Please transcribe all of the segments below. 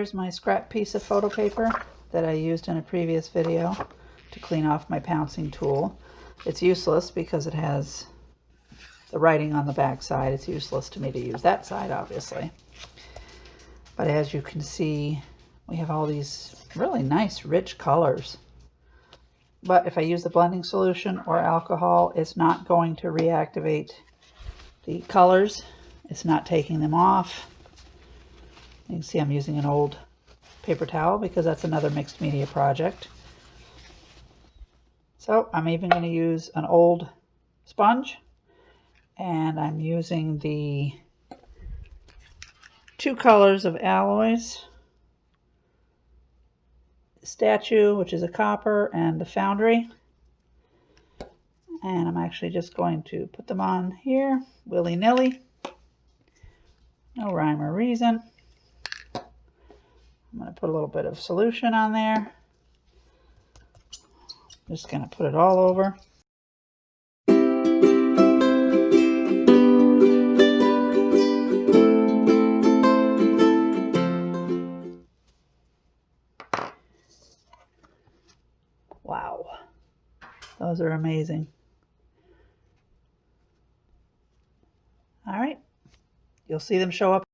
Here's my scrap piece of photo paper that I used in a previous video to clean off my pouncing tool. It's useless because it has the writing on the back side. It's useless to me to use that side, obviously. But as you can see, we have all these really nice, rich colors. But if I use the blending solution or alcohol, it's not going to reactivate the colors. It's not taking them off. You can see I'm using an old paper towel because that's another mixed media project. So I'm even going to use an old sponge, and I'm using the two colors of alloys, Statue, which is a copper, and the Foundry. And I'm actually just going to put them on here willy-nilly. No rhyme or reason. I'm going to put a little bit of solution on there. Just going to put it all over. Wow, those are amazing. All right, you'll see them show up.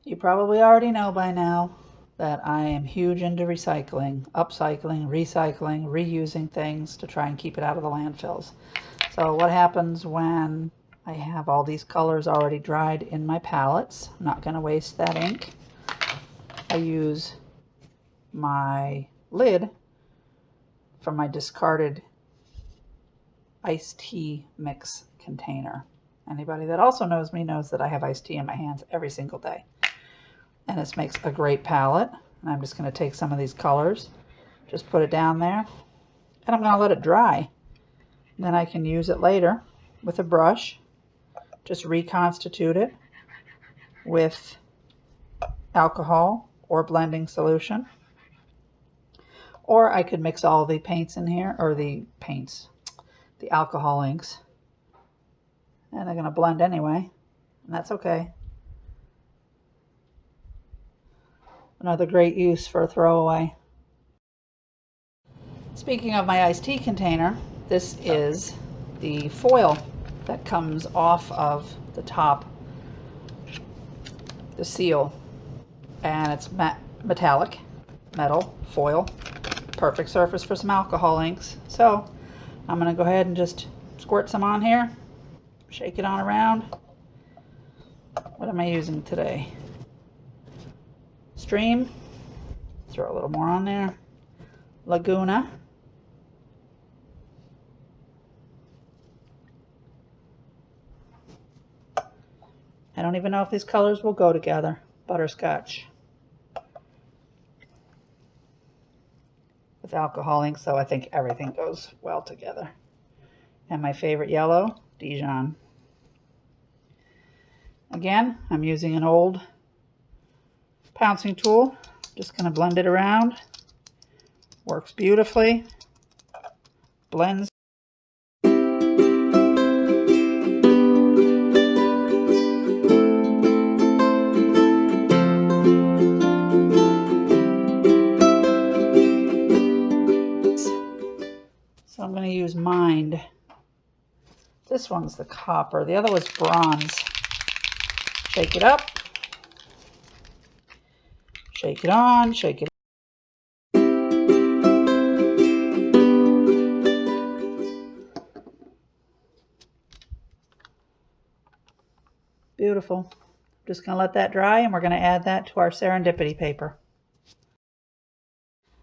You probably already know by now that I am huge into recycling, upcycling, recycling, reusing things to try and keep it out of the landfills. So what happens when I have all these colors already dried in my palettes? I'm not going to waste that ink. I use my lid from my discarded iced tea mix container. Anybody that also knows me knows that I have iced tea in my hands every single day. And this makes a great palette. And I'm just going to take some of these colors, just put it down there, and I'm going to let it dry. And then I can use it later with a brush, just reconstitute it with alcohol or blending solution. Or I could mix all the paints in here, or the alcohol inks. And they're going to blend anyway, and that's okay. Another great use for a throwaway. Speaking of my iced tea container, this is the foil that comes off of the top, the seal, and it's metallic, metal foil, perfect surface for some alcohol inks. So I'm going to go ahead and just squirt some on here, shake it on around. What am I using today? Stream, throw a little more on there. Laguna. I don't even know if these colors will go together. Butterscotch with alcohol ink, so I think everything goes well together. And my favorite yellow, Dijon. Again, I'm using an old pouncing tool. Just going to blend it around. Works beautifully. Blends. So I'm going to use Mind. This one's the copper. The other was bronze. Shake it up. Shake it on, shake it. Beautiful. Just going to let that dry, and we're going to add that to our Serendipity paper.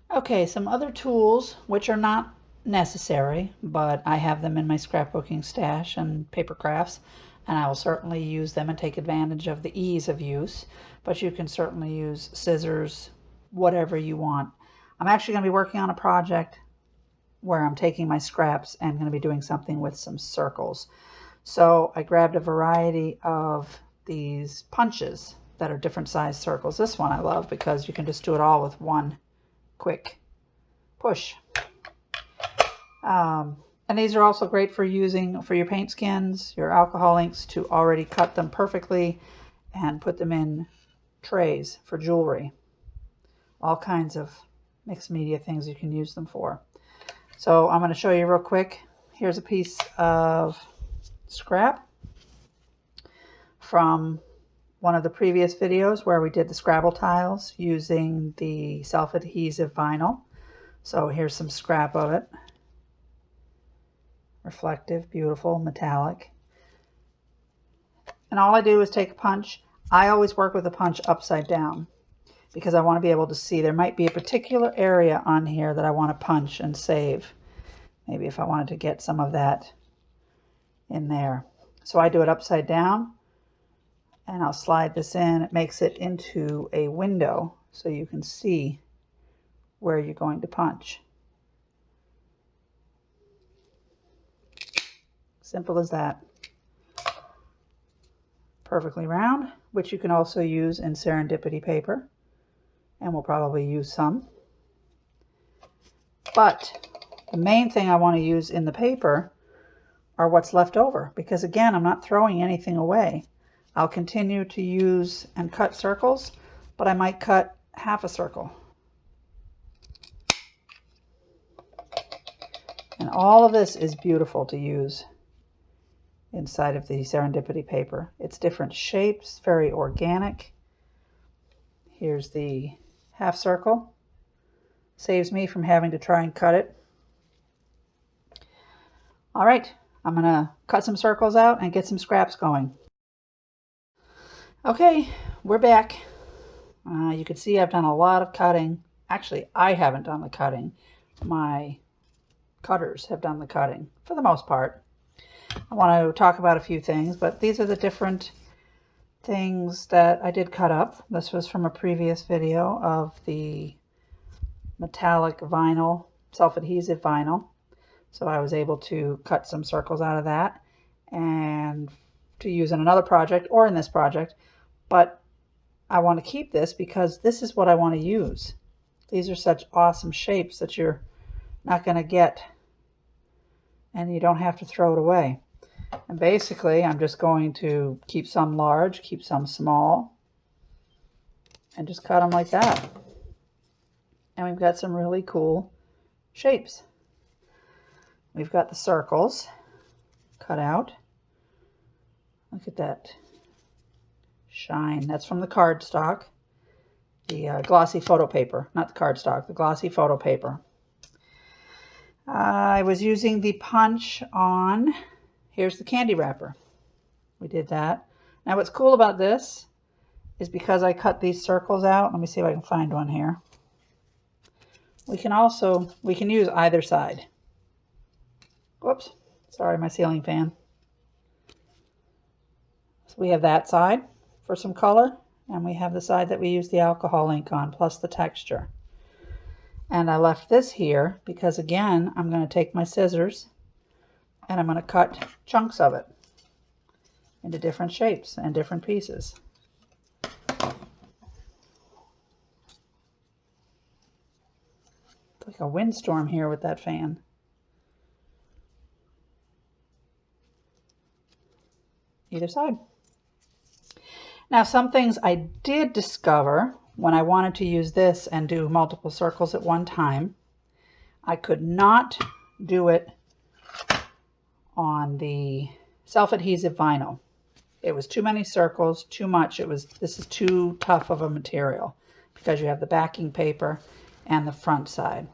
Okay, some other tools which are not necessary, but I have them in my scrapbooking stash and paper crafts, and I will certainly use them and take advantage of the ease of use. But you can certainly use scissors, whatever you want. I'm actually going to be working on a project where I'm taking my scraps and going to be doing something with some circles. So I grabbed a variety of these punches that are different size circles. This one I love because you can just do it all with one quick push. And And these are also great for using for your paint skins, your alcohol inks, to already cut them perfectly and put them in trays for jewelry. All kinds of mixed media things you can use them for. So I'm going to show you real quick. Here's a piece of scrap from one of the previous videos where we did the Scrabble tiles using the self-adhesive vinyl. So here's some scrap of it. Reflective, beautiful, metallic. And all I do is take a punch. I always work with a punch upside down because I want to be able to see. There might be a particular area on here that I want to punch and save. Maybe if I wanted to get some of that in there. So I do it upside down and I'll slide this in. It makes it into a window so you can see where you're going to punch. Simple as that. Perfectly round, which you can also use in Serendipity paper, and we'll probably use some. But the main thing I want to use in the paper are what's left over, because again, I'm not throwing anything away. I'll continue to use and cut circles, but I might cut half a circle. And all of this is beautiful to use inside of the Serendipity paper. It's different shapes, very organic. Here's the half circle. Saves me from having to try and cut it. All right, I'm gonna cut some circles out and get some scraps going. Okay, we're back. You can see I've done a lot of cutting. Actually, I haven't done the cutting. My cutters have done the cutting for the most part. I want to talk about a few things, but these are the different things that I did cut up. This was from a previous video of the metallic vinyl, self-adhesive vinyl. So I was able to cut some circles out of that and to use in another project or in this project. But I want to keep this because this is what I want to use. These are such awesome shapes that you're not going to get, and you don't have to throw it away. And basically, I'm just going to keep some large, keep some small, and just cut them like that. And we've got some really cool shapes. We've got the circles cut out. Look at that shine. That's from the cardstock, the glossy photo paper, not the cardstock, the glossy photo paper. I was using the punch on, here's the candy wrapper. We did that. Now what's cool about this is because I cut these circles out, let me see if I can find one here. We can use either side. Whoops, sorry, my ceiling fan. So we have that side for some color, and we have the side that we use the alcohol ink on, plus the texture. And I left this here because, again, I'm going to take my scissors and I'm going to cut chunks of it into different shapes and different pieces. It's like a windstorm here with that fan. Either side. Now, some things I did discover when I wanted to use this and do multiple circles at one time. I could not do it on the self-adhesive vinyl. It was too many circles, too much. This is too tough of a material because you have the backing paper and the front side.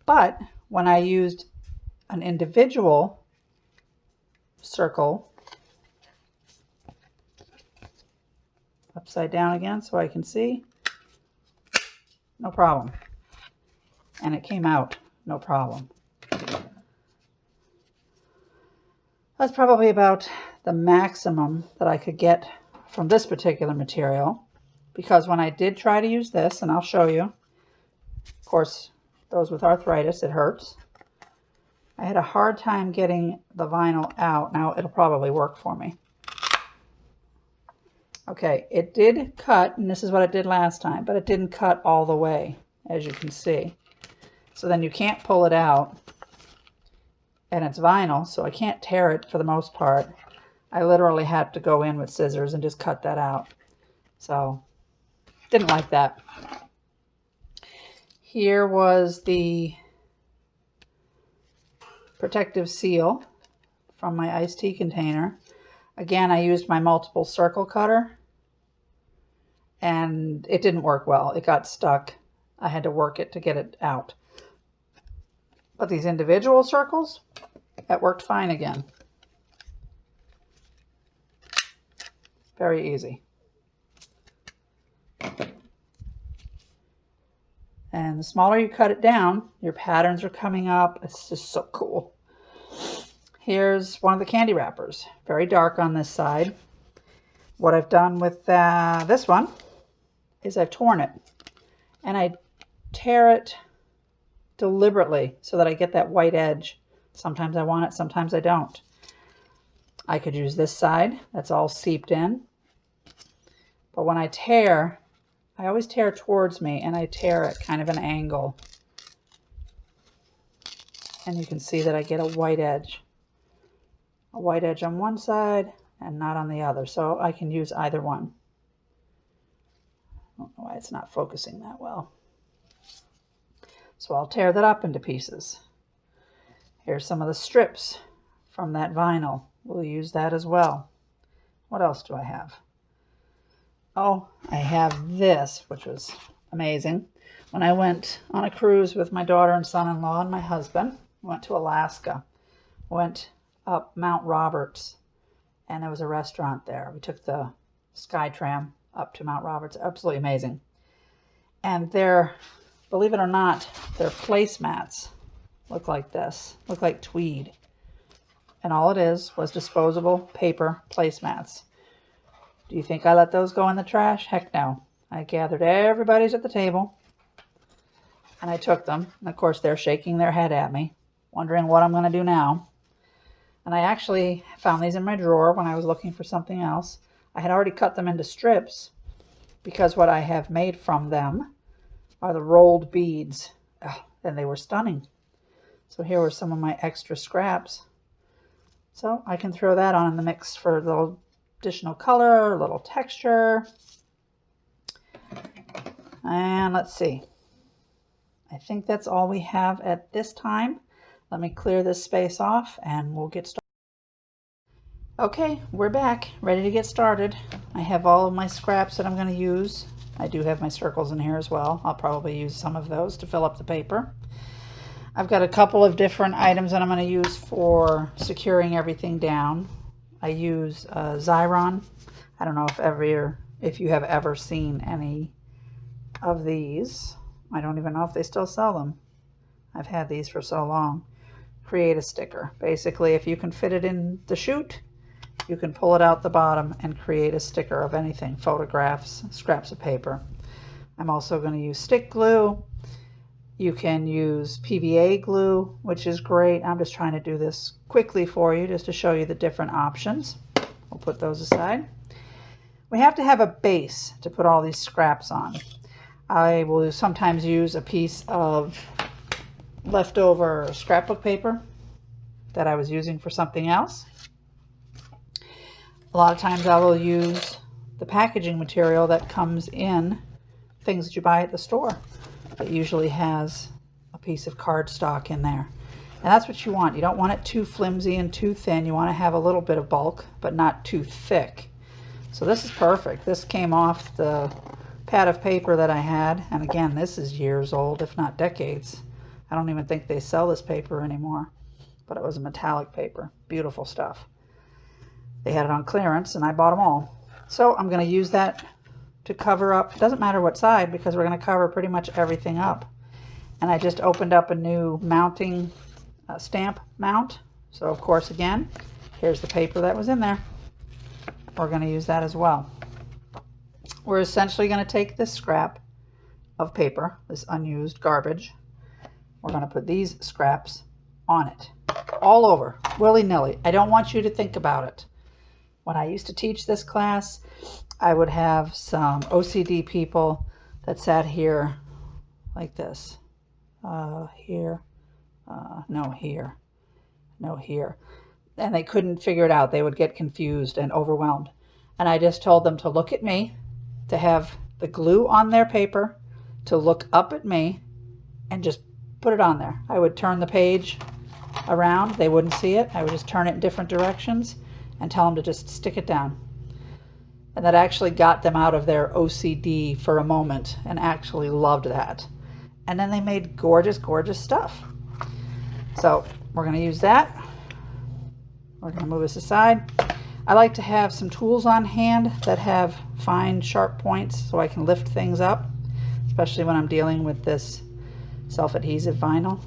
But when I used an individual circle, upside down again so I can see, no problem. And it came out no problem. That's probably about the maximum that I could get from this particular material, because when I did try to use this, and I'll show you, of course, those with arthritis, it hurts. I had a hard time getting the vinyl out. Now it'll probably work for me. Okay, it did cut, and this is what it did last time, but it didn't cut all the way, as you can see. So then you can't pull it out and it's vinyl, so I can't tear it for the most part. I literally had to go in with scissors and just cut that out. So, didn't like that. Here was the protective seal from my iced tea container. Again, I used my multiple circle cutter, and it didn't work well. It got stuck. I had to work it to get it out. But these individual circles, that worked fine again. Very easy. And the smaller you cut it down, your patterns are coming up. It's just so cool. Here's one of the candy wrappers. Very dark on this side. What I've done with this one is I've torn it. And I tear it deliberately so that I get that white edge. Sometimes I want it, sometimes I don't. I could use this side. That's all seeped in. But when I tear, I always tear towards me, and I tear at kind of an angle. And you can see that I get a white edge. A white edge on one side and not on the other. So I can use either one. I don't know why it's not focusing that well. So I'll tear that up into pieces. Here's some of the strips from that vinyl. We'll use that as well. What else do I have? Oh, I have this, which was amazing. When I went on a cruise with my daughter and son-in-law and my husband, went to Alaska, went up Mount Roberts, and there was a restaurant there. We took the Skytram up to Mount Roberts. Absolutely amazing. And their, believe it or not, their placemats look like this, look like tweed. And all it is was disposable paper placemats. Do you think I let those go in the trash? Heck no. I gathered everybody's at the table, and I took them. And of course, they're shaking their head at me, wondering what I'm going to do now. And I actually found these in my drawer when I was looking for something else. I had already cut them into strips because what I have made from them are the rolled beads. Oh, and they were stunning. So here were some of my extra scraps. So I can throw that on in the mix for a little additional color, a little texture. And let's see. I think that's all we have at this time. Let me clear this space off and we'll get started. Okay, we're back, ready to get started. I have all of my scraps that I'm going to use. I do have my circles in here as well. I'll probably use some of those to fill up the paper. I've got a couple of different items that I'm going to use for securing everything down. I use Xyron. I don't know if you have ever seen any of these. I don't even know if they still sell them. I've had these for so long. Create a sticker. Basically, if you can fit it in the chute, you can pull it out the bottom and create a sticker of anything, photographs, scraps of paper. I'm also going to use stick glue. You can use PVA glue, which is great. I'm just trying to do this quickly for you just to show you the different options. We'll put those aside. We have to have a base to put all these scraps on. I will sometimes use a piece of leftover scrapbook paper that I was using for something else. A lot of times I will use the packaging material that comes in things that you buy at the store. It usually has a piece of cardstock in there. And that's what you want. You don't want it too flimsy and too thin. You want to have a little bit of bulk, but not too thick. So this is perfect. This came off the pad of paper that I had. And again, this is years old, if not decades. I don't even think they sell this paper anymore. But it was a metallic paper. Beautiful stuff. They had it on clearance, and I bought them all. So I'm going to use that to cover up. It doesn't matter what side, because we're going to cover pretty much everything up. And I just opened up a new mounting stamp mount. So of course, again, here's the paper that was in there. We're going to use that as well. We're essentially going to take this scrap of paper, this unused garbage. We're going to put these scraps on it, all over, willy-nilly. I don't want you to think about it. When I used to teach this class, I would have some OCD people that sat here like this. Here. No, here. no here. And they couldn't figure it out. They would get confused and overwhelmed. And I just told them to look at me, to have the glue on their paper, to look up at me, and just put it on there. I would turn the page around. They wouldn't see it. I would just turn it in different directions and tell them to just stick it down. And that actually got them out of their OCD for a moment and actually loved that. And then they made gorgeous, gorgeous stuff. So we're going to use that. We're going to move this aside. I like to have some tools on hand that have fine, sharp points so I can lift things up, especially when I'm dealing with this self-adhesive vinyl.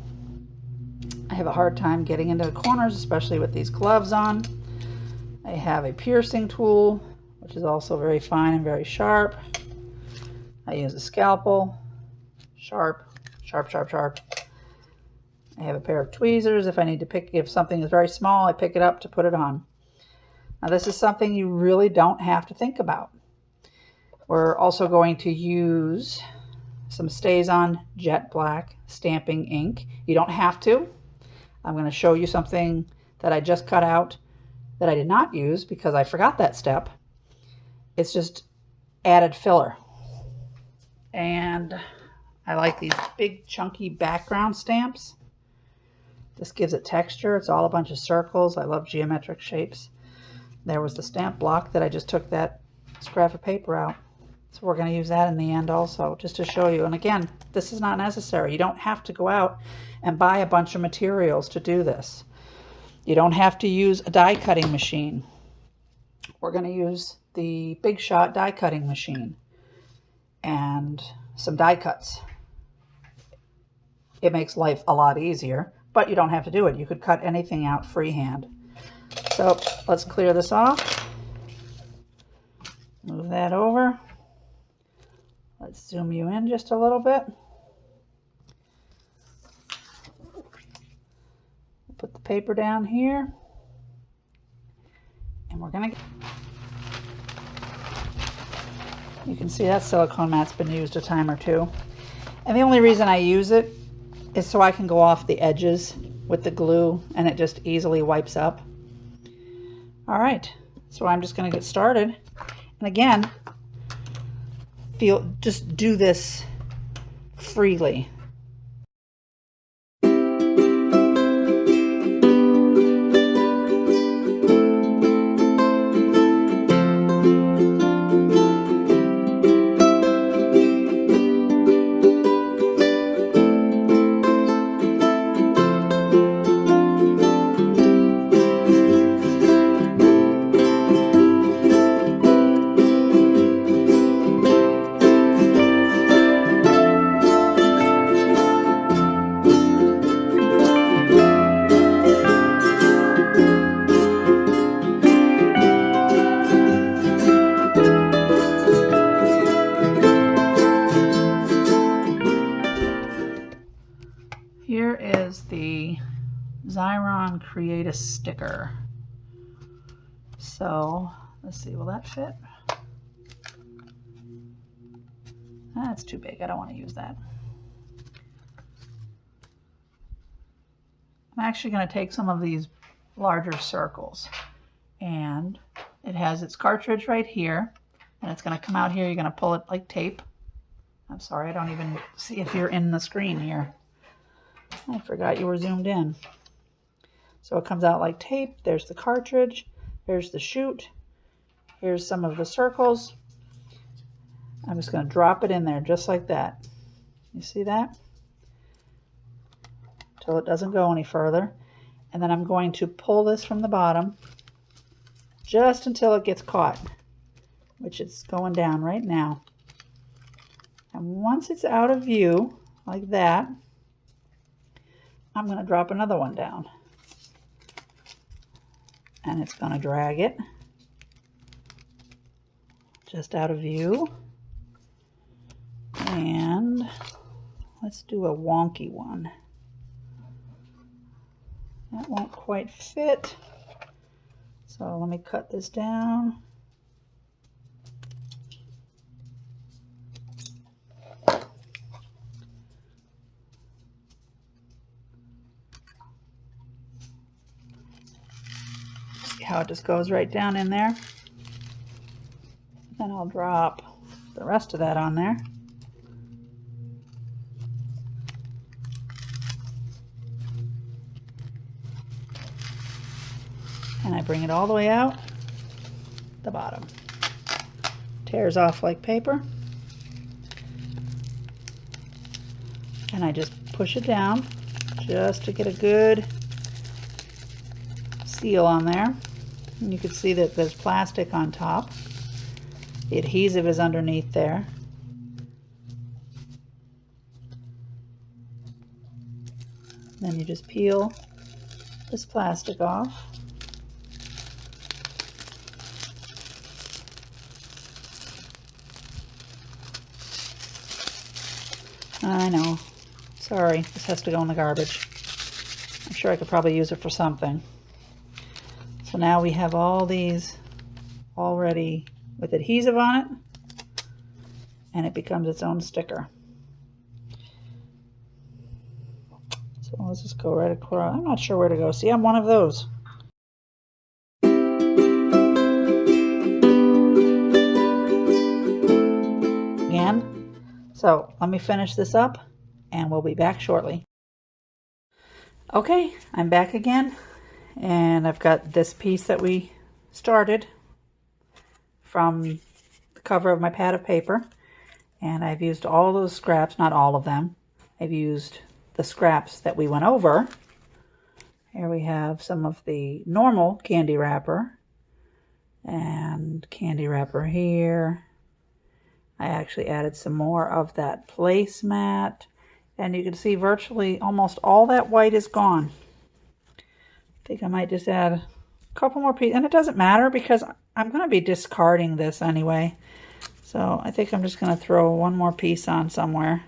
I have a hard time getting into the corners, especially with these gloves on. I have a piercing tool, which is also very fine and very sharp. I use a scalpel, sharp, sharp, sharp, sharp. I have a pair of tweezers if I need to pick, if something is very small, I pick it up to put it on. Now this is something you really don't have to think about. We're also going to use some StazOn Jet Black stamping ink. You don't have to. I'm going to show you something that I just cut out that I did not use because I forgot that step. It's just added filler. And I like these big chunky background stamps. This gives it texture. It's all a bunch of circles. I love geometric shapes. There was the stamp block that I just took that scrap of paper out. So we're going to use that in the end also, just to show you. And again, this is not necessary. You don't have to go out and buy a bunch of materials to do this. You don't have to use a die cutting machine. We're going to use the Big Shot die cutting machine and some die cuts. It makes life a lot easier, but you don't have to do it. You could cut anything out freehand. So let's clear this off. Move that over. Let's zoom you in just a little bit. Put the paper down here. And we're going to... You can see that silicone mat's been used a time or two. And the only reason I use it is so I can go off the edges with the glue and it just easily wipes up. All right, so I'm just going to get started. And again, just do this freely. Here is the Xyron Create a Sticker. So let's see, will that fit? That's too big. I don't want to use that. I'm actually going to take some of these larger circles, and it has its cartridge right here, and it's going to come out here. You're going to pull it like tape. I'm sorry, I don't even see if you're in the screen here. I forgot you were zoomed in. So it comes out like tape. There's the cartridge. There's the chute. Here's some of the circles. I'm just going to drop it in there just like that. You see that? Till it doesn't go any further. And then I'm going to pull this from the bottom just until it gets caught, which it's going down right now. And once it's out of view, like that, I'm going to drop another one down. And it's going to drag it just out of view. And let's do a wonky one. That won't quite fit. So let me cut this down. See how it just goes right down in there? Then I'll drop the rest of that on there. And I bring it all the way out the bottom. Tears off like paper. And I just push it down just to get a good seal on there. And you can see that there's plastic on top. The adhesive is underneath there. Then you just peel this plastic off. I know. Sorry, this has to go in the garbage. I'm sure I could probably use it for something. So now we have all these already with adhesive on it, and it becomes its own sticker. So let's just go right across. I'm not sure where to go. See, I'm one of those. Again. So let me finish this up and we'll be back shortly. Okay, I'm back again, and I've got this piece that we started from the cover of my pad of paper, and I've used all those scraps, not all of them. I've used the scraps that we went over. Here we have some of the normal candy wrapper and candy wrapper here. I actually added some more of that placemat, and you can see virtually almost all that white is gone. I think I might just add a couple more pieces, and it doesn't matter because I'm going to be discarding this anyway. So I think I'm just going to throw one more piece on somewhere.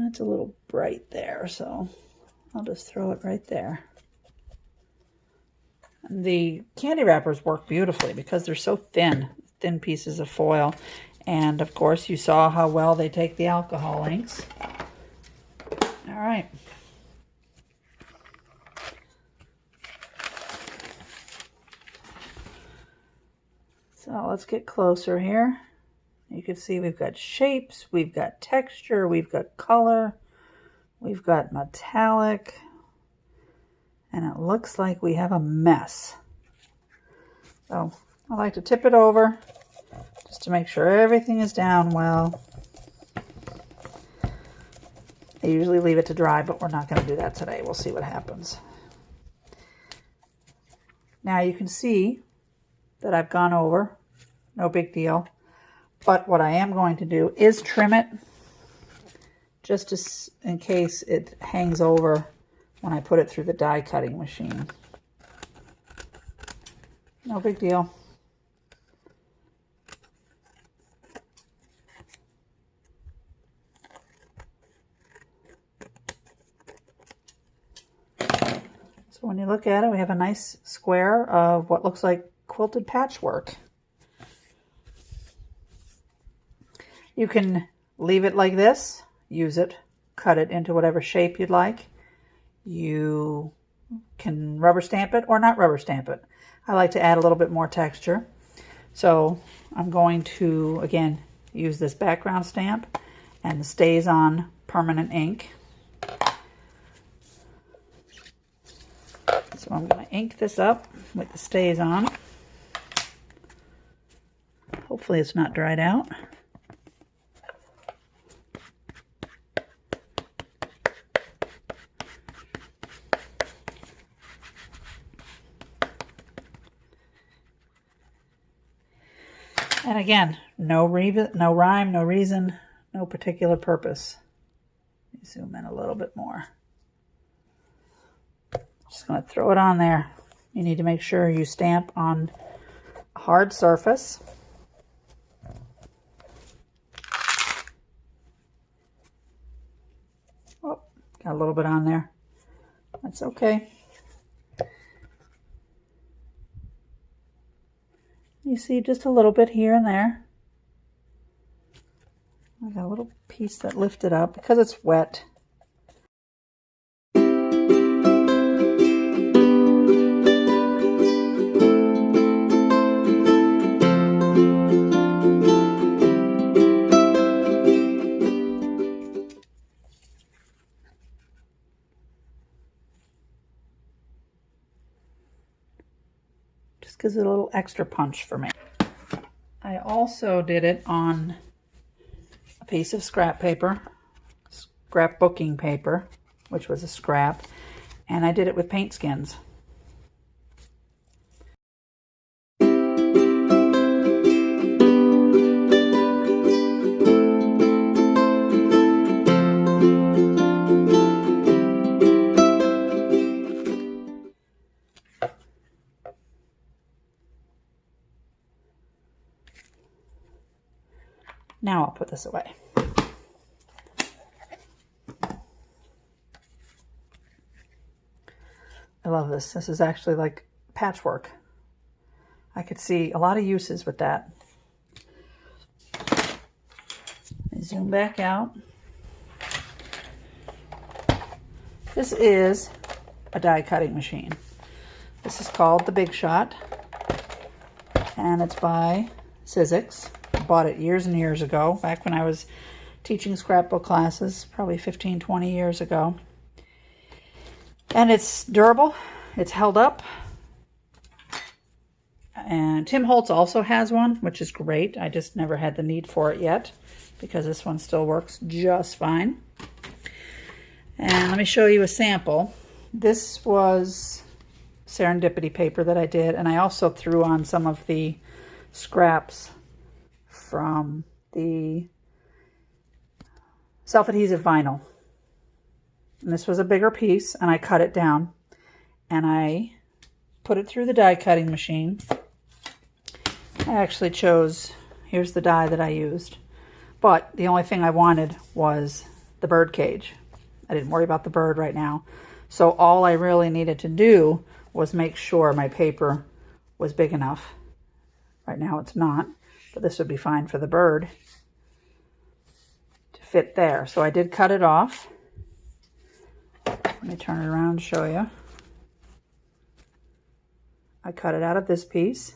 It's a little bright there, so I'll just throw it right there. The candy wrappers work beautifully because they're so thin pieces of foil. And of course you saw how well they take the alcohol inks. All right. So let's get closer here. You can see we've got shapes, we've got texture, we've got color, we've got metallic, and it looks like we have a mess. So I like to tip it over just to make sure everything is down well. I usually leave it to dry, but we're not going to do that today. We'll see what happens. Now you can see that I've gone over, no big deal. But what I am going to do is trim it just in case it hangs over when I put it through the die cutting machine. No big deal. So when you look at it, we have a nice square of what looks like quilted patchwork. You can leave it like this, use it, cut it into whatever shape you'd like. You can rubber stamp it or not rubber stamp it. I like to add a little bit more texture. So I'm going to, again, use this background stamp and the Stays On permanent ink. So I'm going to ink this up with the Stays On. Hopefully it's not dried out. And again, no rhyme, no reason, no particular purpose. Let me zoom in a little bit more. Just going to throw it on there. You need to make sure you stamp on a hard surface. Oh, got a little bit on there. That's okay. You see just a little bit here and there. I got a a little piece that lifted up because it's wet. Just gives it a little extra punch for me. I also did it on a piece of scrap paper, scrapbooking paper, which was a scrap, and I did it with paint skins. Now I'll put this away. I love this. This is actually like patchwork. I could see a lot of uses with that. I zoom back out. This is a die cutting machine. This is called the Big Shot, and it's by Sizzix. Bought it years and years ago, back when I was teaching scrapbook classes, probably 15, 20 years ago. And it's durable, it's held up. And Tim Holtz also has one, which is great. I just never had the need for it yet because this one still works just fine. And let me show you a sample. This was Serendipity paper that I did, and I also threw on some of the scraps from the self-adhesive vinyl. And this was a bigger piece, and I cut it down and I put it through the die cutting machine. I actually chose, here's the die that I used, but the only thing I wanted was the bird cage. I didn't worry about the bird right now. So all I really needed to do was make sure my paper was big enough. Right now it's not, but this would be fine for the bird to fit there. So I did cut it off. Let me turn it around and show you. I cut it out of this piece.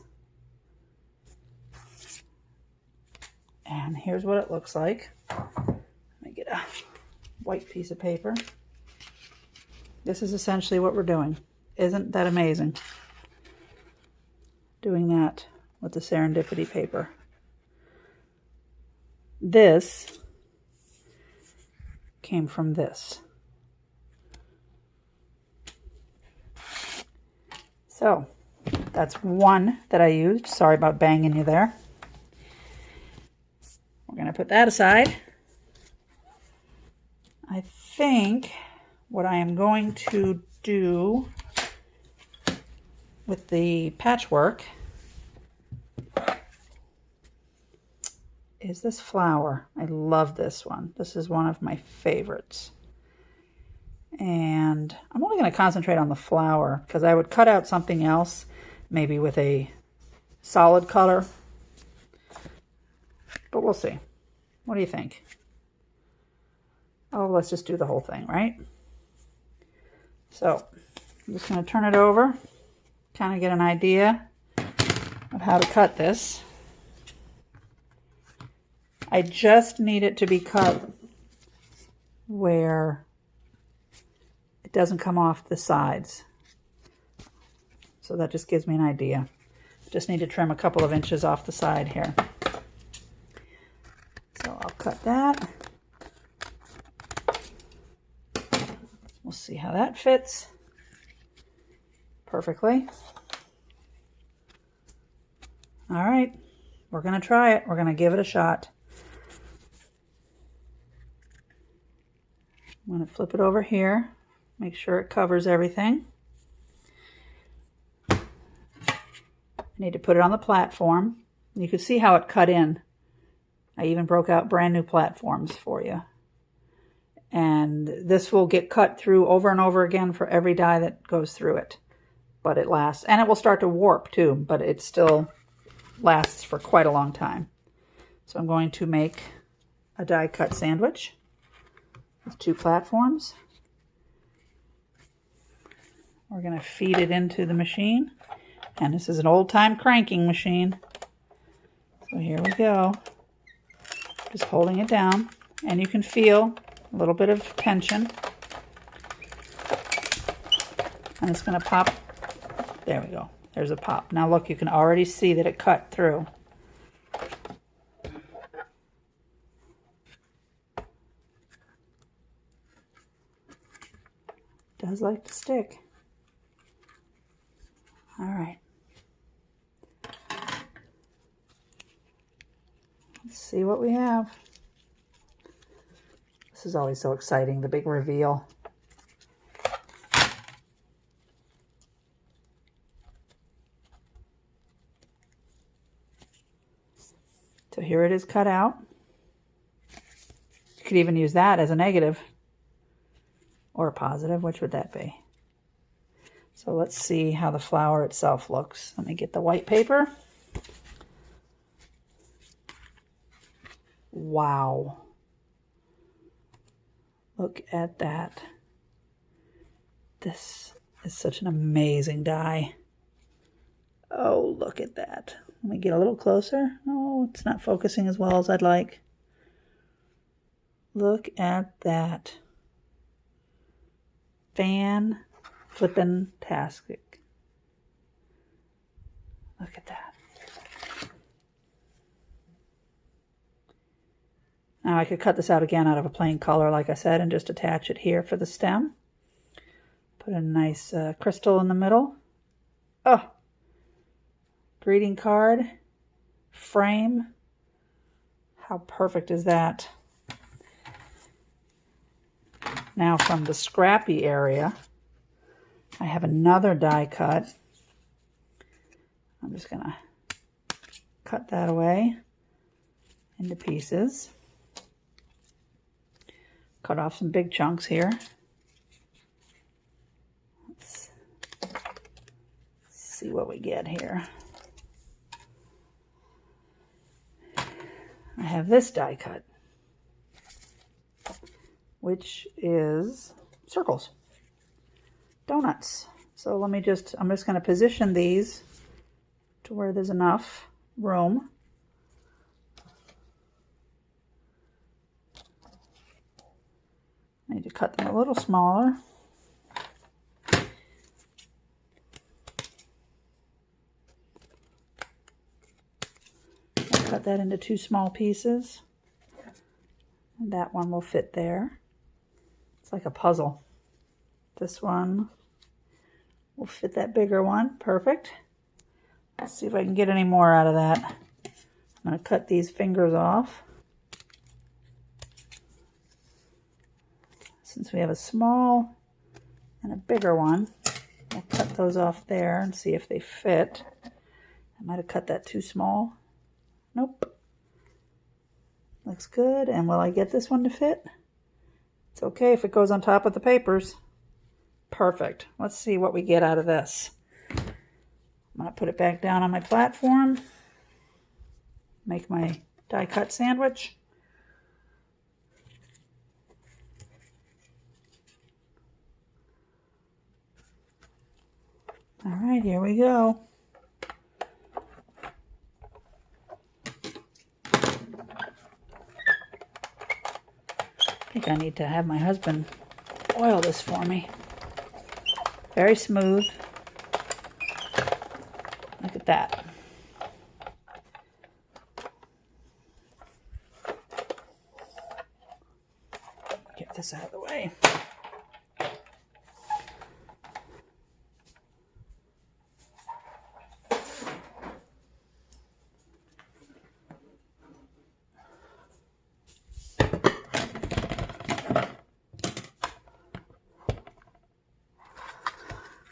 And here's what it looks like. Let me get a white piece of paper. This is essentially what we're doing. Isn't that amazing? Doing that with the Serendipity paper. This came from this. So that's one that I used. Sorry about banging you there. We're going to put that aside. I think what I am going to do with the patchwork is this flower. I love this one. This is one of my favorites. And I'm only going to concentrate on the flower because I would cut out something else, maybe with a solid color. But we'll see. What do you think? Oh, let's just do the whole thing, right? So I'm just going to turn it over, kind of get an idea of how to cut this. I just need it to be cut where it doesn't come off the sides. So that just gives me an idea. Just need to trim a couple of inches off the side here. So I'll cut that. We'll see how that fits perfectly. All right, we're going to try it. We're going to give it a shot. I'm going to flip it over here, make sure it covers everything. I need to put it on the platform. You can see how it cut in. I even broke out brand new platforms for you. And this will get cut through over and over again for every die that goes through it. But it lasts. And it will start to warp too, but it still lasts for quite a long time. So I'm going to make a die cut sandwich with 2 platforms. We're going to feed it into the machine. And this is an old-time cranking machine. So here we go. Just holding it down. And you can feel a little bit of tension. And it's going to pop. There we go. There's a pop. Now look, you can already see that it cut through. Does like to stick. All right. Let's see what we have. This is always so exciting, the big reveal. So here it is cut out. You could even use that as a negative or a positive. Which would that be? So let's see how the flower itself looks. Let me get the white paper. Wow. Look at that. This is such an amazing die. Oh, look at that. Let me get a little closer. Oh, it's not focusing as well as I'd like. Look at that. Fan-flippin-tastic. Look at that. Now I could cut this out again out of a plain color, like I said, and just attach it here for the stem. Put a nice crystal in the middle. Oh! Greeting card. Frame. How perfect is that? Now from the scrappy area, I have another die cut. I'm just going to cut that away into pieces. Cut off some big chunks here. Let's see what we get here. I have this die cut, which is circles, donuts. So I'm just going to position these to where there's enough room. I need to cut them a little smaller. I'll cut that into 2 small pieces. And that one will fit there. It's like a puzzle. This one will fit that bigger one. Perfect. Let's see if I can get any more out of that. I'm going to cut these fingers off. Since we have a small and a bigger one, I'll cut those off there and see if they fit. I might have cut that too small. Nope. Looks good. And will I get this one to fit? It's okay if it goes on top of the papers. Perfect. Let's see what we get out of this. I'm going to put it back down on my platform. Make my die cut sandwich. All right, here we go. I think I need to have my husband oil this for me. Very smooth. Look at that. Get this out of the way.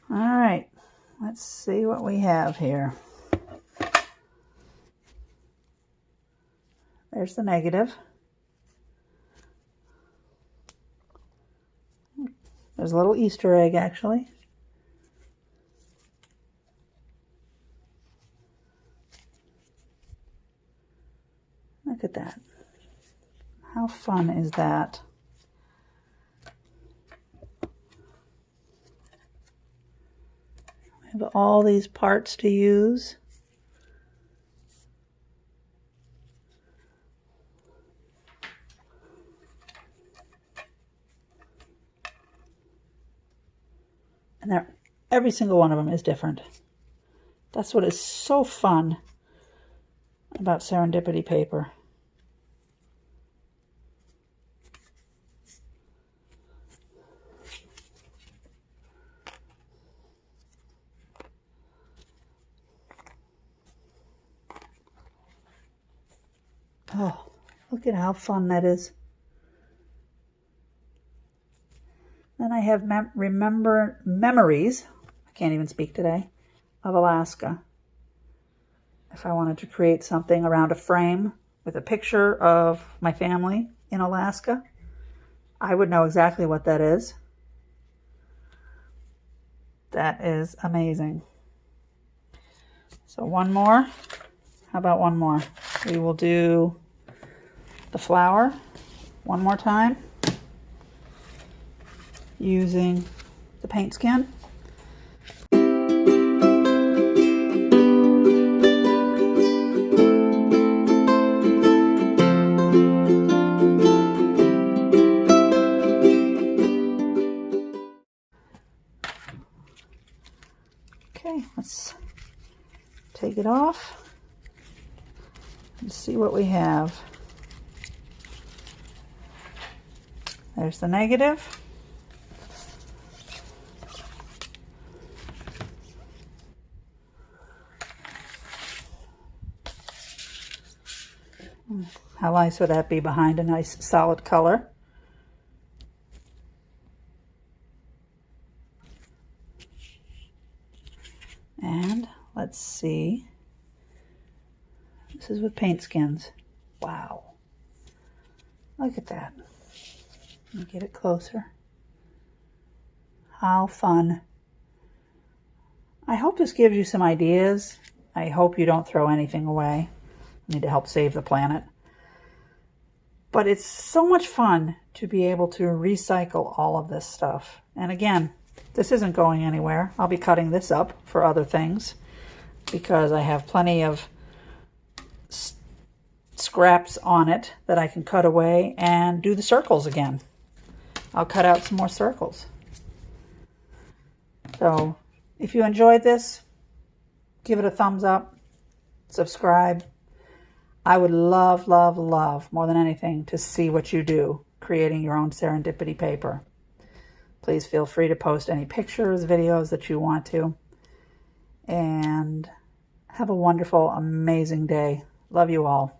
All right, let's see what we have here. There's the negative. There's a little Easter egg, actually. Look at that. How How fun is that? I have all these parts to use. And every single one of them is different. That's what is so fun about Serendipity paper. Oh, look at how fun that is. Then I have memories, I can't even speak today, of Alaska. If I wanted to create something around a frame with a picture of my family in Alaska, I would know exactly what that is. That is amazing. So one more. How about one more? We will do the flower one more time using the paint skin. Okay, let's take it off and see what we have. There's the negative. How nice would that be behind a nice solid color? And let's see. This is with paint skins. Wow. Look at that. Let me get it closer. How fun. I hope this gives you some ideas. I hope you don't throw anything away. I need to help save the planet. But it's so much fun to be able to recycle all of this stuff. And again, this isn't going anywhere. I'll be cutting this up for other things because I have plenty of scraps on it that I can cut away and do the circles again. I'll cut out some more circles. So if you enjoyed this, give it a thumbs up, subscribe. I would love, love, love more than anything to see what you do creating your own Serendipity paper. Please feel free to post any pictures, videos that you want to. And have a wonderful, amazing day. Love you all.